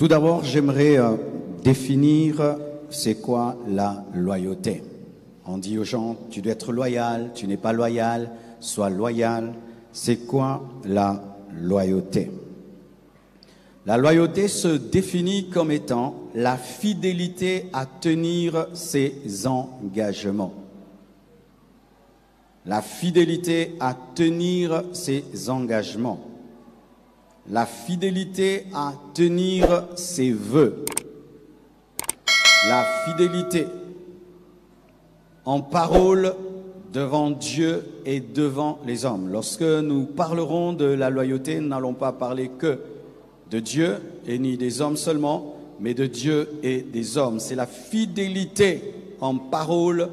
Tout d'abord, j'aimerais définir c'est quoi la loyauté. On dit aux gens, tu dois être loyal, tu n'es pas loyal, sois loyal. C'est quoi la loyauté? La loyauté se définit comme étant la fidélité à tenir ses engagements. La fidélité à tenir ses engagements. La fidélité à tenir ses vœux. La fidélité en parole devant Dieu et devant les hommes. Lorsque nous parlerons de la loyauté, nous n'allons pas parler que de Dieu et ni des hommes seulement, mais de Dieu et des hommes. C'est la fidélité en parole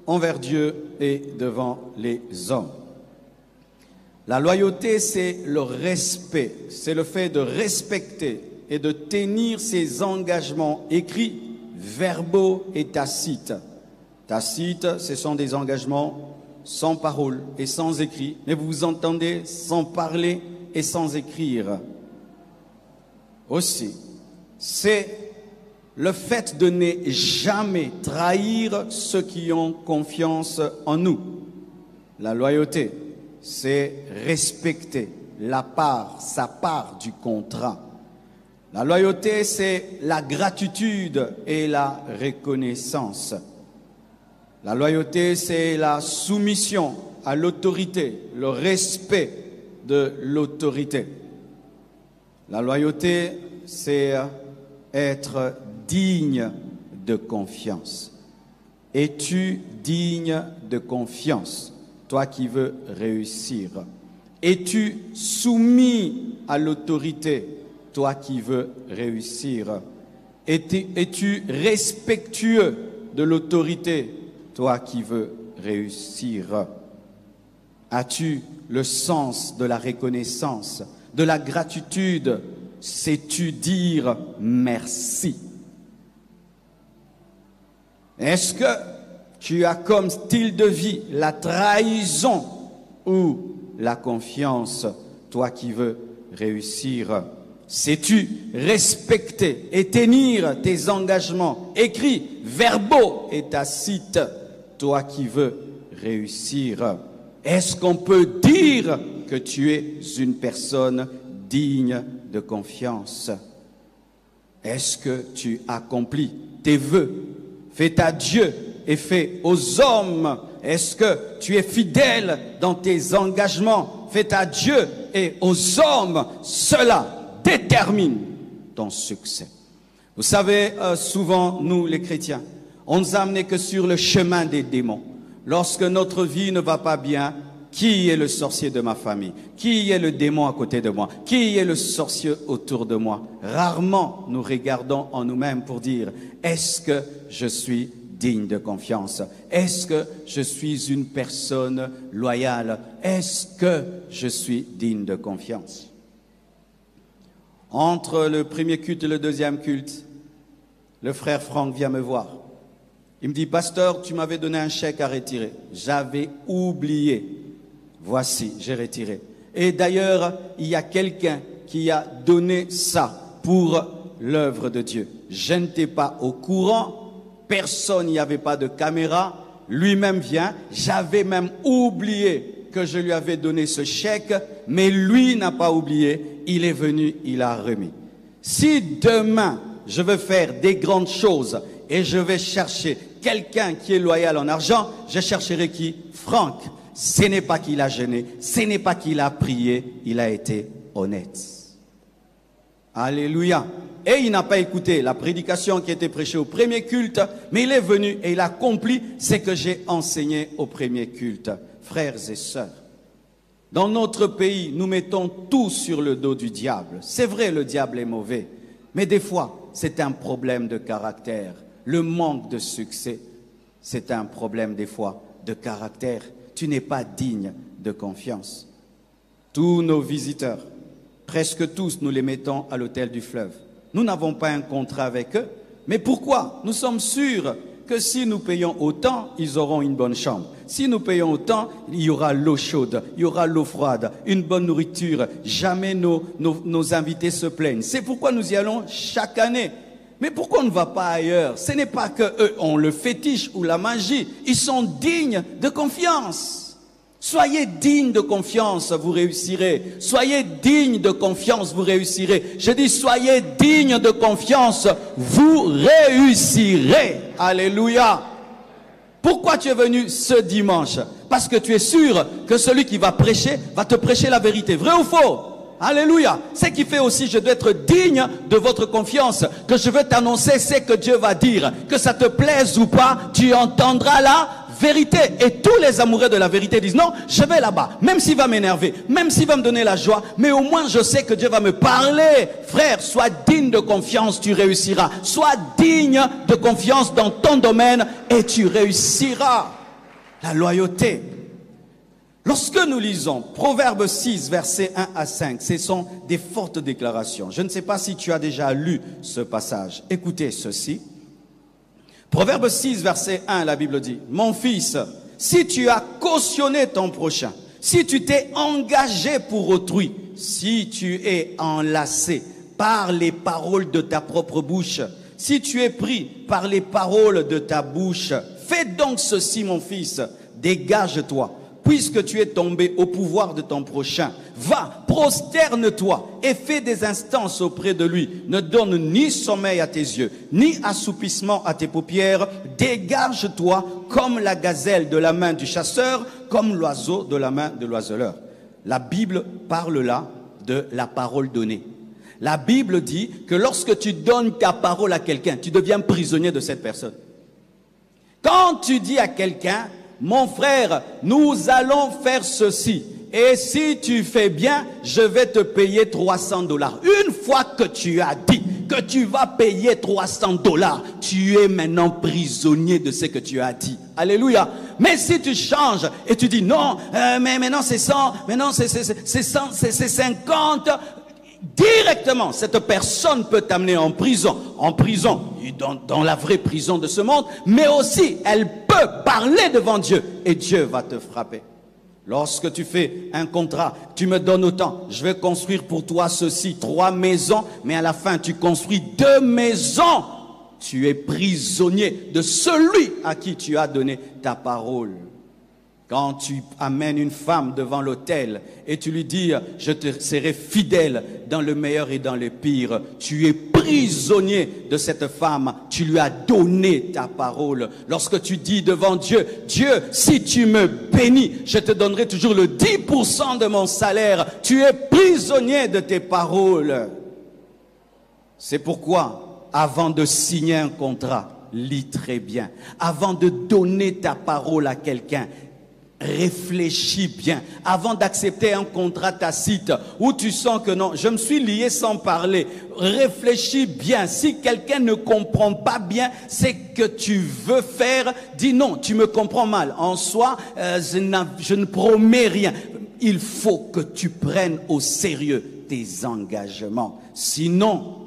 envers Dieu et devant les hommes. La loyauté, c'est le respect, c'est le fait de respecter et de tenir ses engagements écrits, verbaux et tacites. Tacites, ce sont des engagements sans parole et sans écrit, mais vous vous entendez sans parler et sans écrire. Aussi, c'est le fait de ne jamais trahir ceux qui ont confiance en nous. La loyauté, c'est respecter sa part du contrat. La loyauté, c'est la gratitude et la reconnaissance. La loyauté, c'est la soumission à l'autorité, le respect de l'autorité. La loyauté, c'est être digne de confiance. Es-tu digne de confiance, toi qui veux réussir? Es-tu soumis à l'autorité, toi qui veux réussir? Es-tu respectueux de l'autorité, toi qui veux réussir? As-tu le sens de la reconnaissance, de la gratitude? Sais-tu dire merci? Est-ce que tu as comme style de vie la trahison ou la confiance, toi qui veux réussir? Sais-tu respecter et tenir tes engagements écrits, verbaux et tacites, toi qui veux réussir? Est-ce qu'on peut dire que tu es une personne digne de confiance? Est-ce que tu accomplis tes vœux, faits à Dieu et faits aux hommes? Est-ce que tu es fidèle dans tes engagements, faits à Dieu et aux hommes? Cela détermine ton succès. Vous savez, souvent, nous les chrétiens, on nous a amenés que sur le chemin des démons. Lorsque notre vie ne va pas bien, qui est le sorcier de ma famille? Qui est le démon à côté de moi? Qui est le sorcier autour de moi? Rarement nous regardons en nous-mêmes pour dire, est-ce que je suis digne de confiance? Est-ce que je suis une personne loyale? Est-ce que je suis digne de confiance? Entre le premier culte et le deuxième culte, le frère Franck vient me voir. Il me dit, pasteur, tu m'avais donné un chèque à retirer. J'avais oublié. Voici, j'ai retiré. Et d'ailleurs, il y a quelqu'un qui a donné ça pour l'œuvre de Dieu. Je n'étais pas au courant. Personne, il n'y avait pas de caméra. Lui-même vient. J'avais même oublié que je lui avais donné ce chèque. Mais lui n'a pas oublié. Il est venu, il a remis. Si demain, je veux faire des grandes choses et je vais chercher quelqu'un qui est loyal en argent, je chercherai qui? Franck. Ce n'est pas qu'il a jeûné, ce n'est pas qu'il a prié, il a été honnête. Alléluia. Et il n'a pas écouté la prédication qui était prêchée au premier culte, mais il est venu et il a accompli ce que j'ai enseigné au premier culte. Frères et sœurs, dans notre pays, nous mettons tout sur le dos du diable. C'est vrai, le diable est mauvais, mais des fois, c'est un problème de caractère. Le manque de succès, c'est un problème des fois de caractère. Tu n'es pas digne de confiance. Tous nos visiteurs, presque tous, nous les mettons à l'hôtel du fleuve. Nous n'avons pas un contrat avec eux, mais pourquoi? Nous sommes sûrs que si nous payons autant, ils auront une bonne chambre. Si nous payons autant, il y aura l'eau chaude, il y aura l'eau froide, une bonne nourriture. Jamais nos invités se plaignent. C'est pourquoi nous y allons chaque année. Mais pourquoi on ne va pas ailleurs? Ce n'est pas qu'eux ont le fétiche ou la magie. Ils sont dignes de confiance. Soyez dignes de confiance, vous réussirez. Soyez dignes de confiance, vous réussirez. Je dis, soyez dignes de confiance, vous réussirez. Alléluia. Pourquoi tu es venu ce dimanche? Parce que tu es sûr que celui qui va te prêcher la vérité. Vrai ou faux? Alléluia. Ce qui fait aussi, je dois être digne de votre confiance. Que je veux t'annoncer ce que Dieu va dire. Que ça te plaise ou pas, tu entendras la vérité. Et tous les amoureux de la vérité disent non, je vais là-bas. Même s'il va m'énerver, même s'il va me donner la joie, mais au moins je sais que Dieu va me parler. Frère, sois digne de confiance, tu réussiras. Sois digne de confiance dans ton domaine et tu réussiras. La loyauté. Lorsque nous lisons Proverbe 6, versets 1 à 5, ce sont des fortes déclarations. Je ne sais pas si tu as déjà lu ce passage. Écoutez ceci. Proverbe 6, verset 1, la Bible dit, « Mon fils, si tu as cautionné ton prochain, si tu t'es engagé pour autrui, si tu es enlacé par les paroles de ta propre bouche, si tu es pris par les paroles de ta bouche, fais donc ceci, mon fils, dégage-toi. Puisque tu es tombé au pouvoir de ton prochain, va, prosterne-toi et fais des instances auprès de lui. Ne donne ni sommeil à tes yeux, ni assoupissement à tes paupières. Dégage-toi comme la gazelle de la main du chasseur, comme l'oiseau de la main de l'oiseleur. La Bible parle là de la parole donnée. La Bible dit que lorsque tu donnes ta parole à quelqu'un, tu deviens prisonnier de cette personne. Quand tu dis à quelqu'un, mon frère, nous allons faire ceci. Et si tu fais bien, je vais te payer $300. Une fois que tu as dit que tu vas payer $300, tu es maintenant prisonnier de ce que tu as dit. Alléluia. Mais si tu changes et tu dis non, mais maintenant c'est 100, maintenant c'est 50, directement, cette personne peut t'amener en prison, dans la vraie prison de ce monde, mais aussi, elle peut parler devant Dieu et Dieu va te frapper. Lorsque tu fais un contrat, tu me donnes autant, je vais construire pour toi ceci, 3 maisons, mais à la fin, tu construis 2 maisons. Tu es prisonnier de celui à qui tu as donné ta parole. Quand tu amènes une femme devant l'autel et tu lui dis « Je te serai fidèle dans le meilleur et dans le pire », tu es prisonnier de cette femme, tu lui as donné ta parole. Lorsque tu dis devant Dieu « Dieu, si tu me bénis, je te donnerai toujours le 10% de mon salaire », tu es prisonnier de tes paroles. C'est pourquoi, avant de signer un contrat, lis très bien. Avant de donner ta parole à quelqu'un, réfléchis bien. Avant d'accepter un contrat tacite où tu sens que non, je me suis lié sans parler. Réfléchis bien. Si quelqu'un ne comprend pas bien ce que tu veux faire, dis non, tu me comprends mal. En soi, je ne promets rien. Il faut que tu prennes au sérieux tes engagements. Sinon,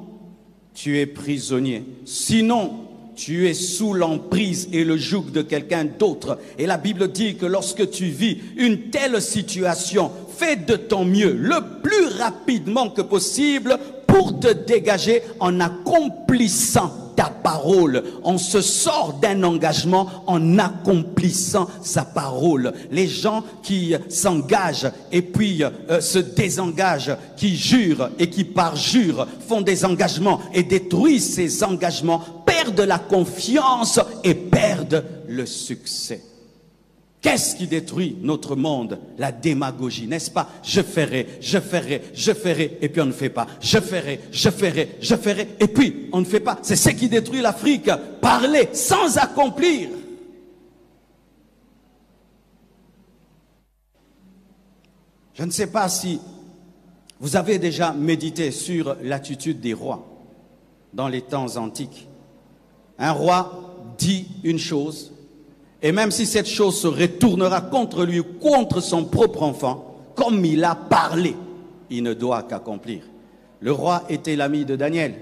tu es prisonnier. Sinon, tu es sous l'emprise et le joug de quelqu'un d'autre. Et la Bible dit que lorsque tu vis une telle situation, fais de ton mieux, le plus rapidement que possible, pour te dégager en accomplissant ta parole. On se sort d'un engagement en accomplissant sa parole. Les gens qui s'engagent et puis se désengagent, qui jurent et qui parjurent, font des engagements et détruisent ces engagements, perdent la confiance et perdent le succès. Qu'est-ce qui détruit notre monde? La démagogie, n'est-ce pas? Je ferai, et puis on ne fait pas. Je ferai, et puis on ne fait pas. C'est ce qui détruit l'Afrique. Parler sans accomplir. Je ne sais pas si vous avez déjà médité sur l'attitude des rois dans les temps antiques. Un roi dit une chose, et même si cette chose se retournera contre lui ou contre son propre enfant, comme il a parlé, il ne doit qu'accomplir. Le roi était l'ami de Daniel,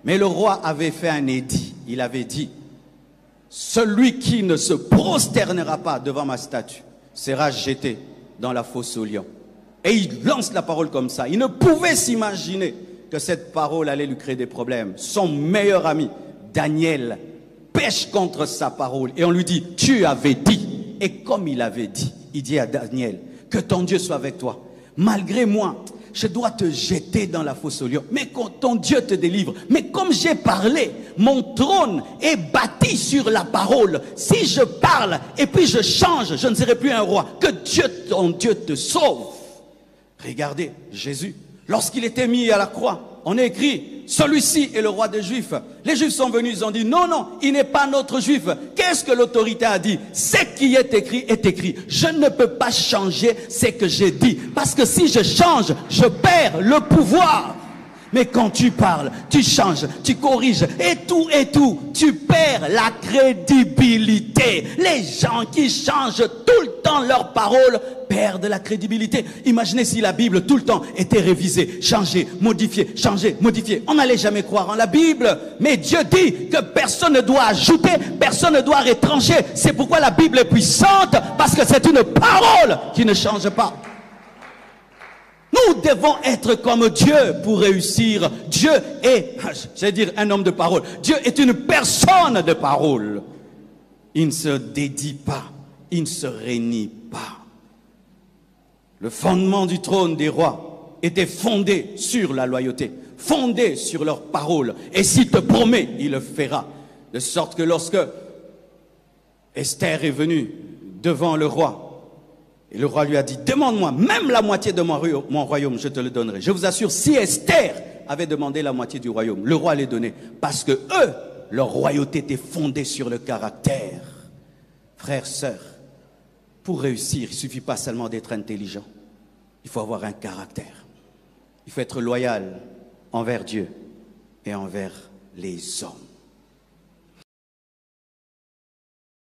mais le roi avait fait un édit. Il avait dit, celui qui ne se prosternera pas devant ma statue sera jeté dans la fosse aux lions. Et il lance la parole comme ça. Il ne pouvait s'imaginer que cette parole allait lui créer des problèmes. Son meilleur ami, Daniel, pêche contre sa parole. Et on lui dit, tu avais dit. Et comme il avait dit, il dit à Daniel, que ton Dieu soit avec toi. Malgré moi, je dois te jeter dans la fosse aux lions. Mais quand ton Dieu te délivre. Mais comme j'ai parlé, mon trône est bâti sur la parole. Si je parle et puis je change, je ne serai plus un roi. Que Dieu, ton Dieu te sauve. Regardez, Jésus, lorsqu'il était mis à la croix, on a écrit, celui-ci est le roi des Juifs. Les Juifs sont venus, ils ont dit, non, non, il n'est pas notre Juif. Qu'est-ce que l'autorité a dit? Ce qui est écrit est écrit. Je ne peux pas changer ce que j'ai dit. Parce que si je change, je perds le pouvoir. Mais quand tu parles, tu changes, tu corriges, et tout, tu perds la crédibilité. Les gens qui changent tout le temps leurs paroles perdent la crédibilité. Imaginez si la Bible tout le temps était révisée, changée, modifiée, changée, modifiée. On n'allait jamais croire en la Bible. Mais Dieu dit que personne ne doit ajouter, personne ne doit rétranger. C'est pourquoi la Bible est puissante, parce que c'est une parole qui ne change pas. Nous devons être comme Dieu pour réussir. Dieu est, j'allais dire, un homme de parole. Dieu est une personne de parole. Il ne se dédie pas, il ne se réunit pas. Le fondement du trône des rois était fondé sur la loyauté, fondé sur leur parole. Et s'il te promet, il le fera. De sorte que lorsque Esther est venue devant le roi, et le roi lui a dit, demande-moi même la moitié de mon royaume, je te le donnerai. Je vous assure, si Esther avait demandé la moitié du royaume, le roi l'ait donné. Parce que eux, leur royauté était fondée sur le caractère. Frères, sœurs, pour réussir, il ne suffit pas seulement d'être intelligent. Il faut avoir un caractère. Il faut être loyal envers Dieu et envers les hommes.